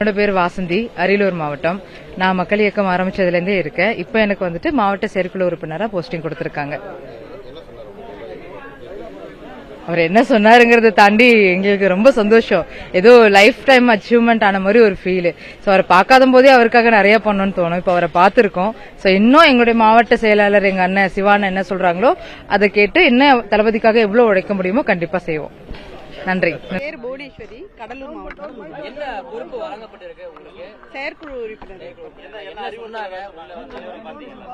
என்னோட பேர் வாசந்தி, அரியலூர் மாவட்டம். நான் மக்கள் இயக்கம் ஆரம்பிச்சதுலேருந்தே இருக்கேன். இப்போ எனக்கு வந்துட்டு மாவட்ட செயற்குழு உறுப்பினராக போஸ்டிங் கொடுத்திருக்காங்க. அவர் என்ன சொன்னாருங்கிறத தாண்டி எங்களுக்கு ரொம்ப சந்தோஷம். ஏதோ லைஃப் டைம் அச்சீவ்மெண்ட் ஆன மாதிரி ஒரு ஃபீல். ஸோ அவரை பார்க்காத போதே அவருக்காக நிறைய பண்ணணும்னு தோணும். இப்போ அவரை பார்த்திருக்கோம். ஸோ இன்னும் எங்களுடைய மாவட்ட செயலாளர் எங்க அண்ணன் சிவான் என்ன சொல்றாங்களோ அதை கேட்டு இன்னும் தளபதிக்காக எவ்வளவு உழைக்க முடியுமோ கண்டிப்பா செய்வோம். நன்றி. பேர் புவனேஸ்வரி, கடலூர் மாவட்டம். என்ன பொறுப்பு வழங்கப்பட்டிருக்கு உங்களுக்கு? செயற்குழு உறுப்பினர்.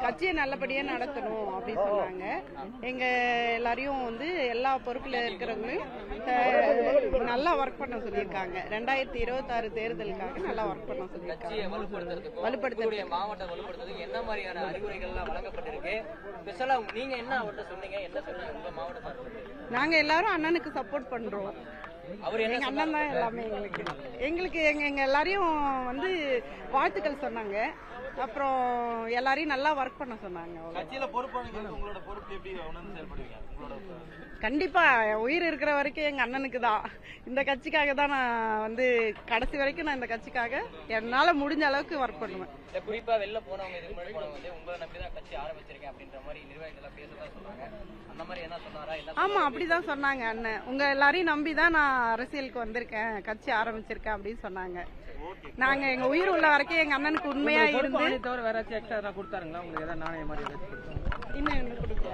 கட்சியை நல்லபடியா நடத்தணும் அப்படின்னு சொன்னாங்க. எங்க எல்லாரையும் எல்லா பொறுப்புல இருக்கிறவங்களையும் நல்லா ஒர்க் பண்ண சொல்லியிருக்காங்க. 2026 தேர்தலுக்காக நல்லா ஒர்க் பண்ண சொல்லியிருக்காங்க. வலுப்படுத்த மாவட்டம் வலுப்படுத்துறதுக்கு என்ன மாதிரியான அறிவுரைகள்லாம் வழங்கப்பட்டிருக்கு? ஸ்பெஷலா நீங்க என்ன அவர்கிட்ட சொன்னீங்க? என்ன சொன்னீங்க உங்க மாவட்டத்தில்? நாங்க எல்லாரும் அண்ணனுக்கு சப்போர்ட் பண்றோம். எங்க அண்ணன் தான் எல்லாமே எங்களுக்கு எங்க எல்லாரையும் வாழ்த்துக்கள் சொன்னாங்க. அப்புறம் எல்லாரையும் நல்லா ஒர்க் பண்ண சொன்னாங்க. கண்டிப்பா உயிர் இருக்கிற வரைக்கும் எங்க அண்ணனுக்கு தான். இந்த கட்சிக்காக தான் நான் கடைசி வரைக்கும் நான் இந்த கட்சிக்காக என்னால முடிஞ்ச அளவுக்கு ஒர்க் பண்ணுவேன். குறிப்பா வெளில போனவங்க இதுக்கு முன்னாடி போனவங்க உங்களை நம்பிதான் கட்சி ஆரம்பிச்சிருக்கேன் அப்படின்ற மாதிரி நிர்வாகிகள் பேசதான் சொன்னாங்க. அந்த மாதிரி என்ன சொன்னாரா? ஆமா, அப்படிதான் சொன்னாங்க. அண்ணன் உங்க எல்லாரையும் நம்பிதான் நான் அரசியலுக்கு வந்திருக்கேன், கட்சி ஆரம்பிச்சிருக்கேன் அப்படின்னு சொன்னாங்க. நாங்க எங்க உயிர் உள்ள வரைக்கும் எங்க அண்ணனுக்கு உண்மையா இருந்து வேற எக்ஸ்ட்ரா கொடுத்தாருங்களா உங்களுக்கு? ஏதாவது நாணய மாதிரி இன்னும் கொடுக்கல.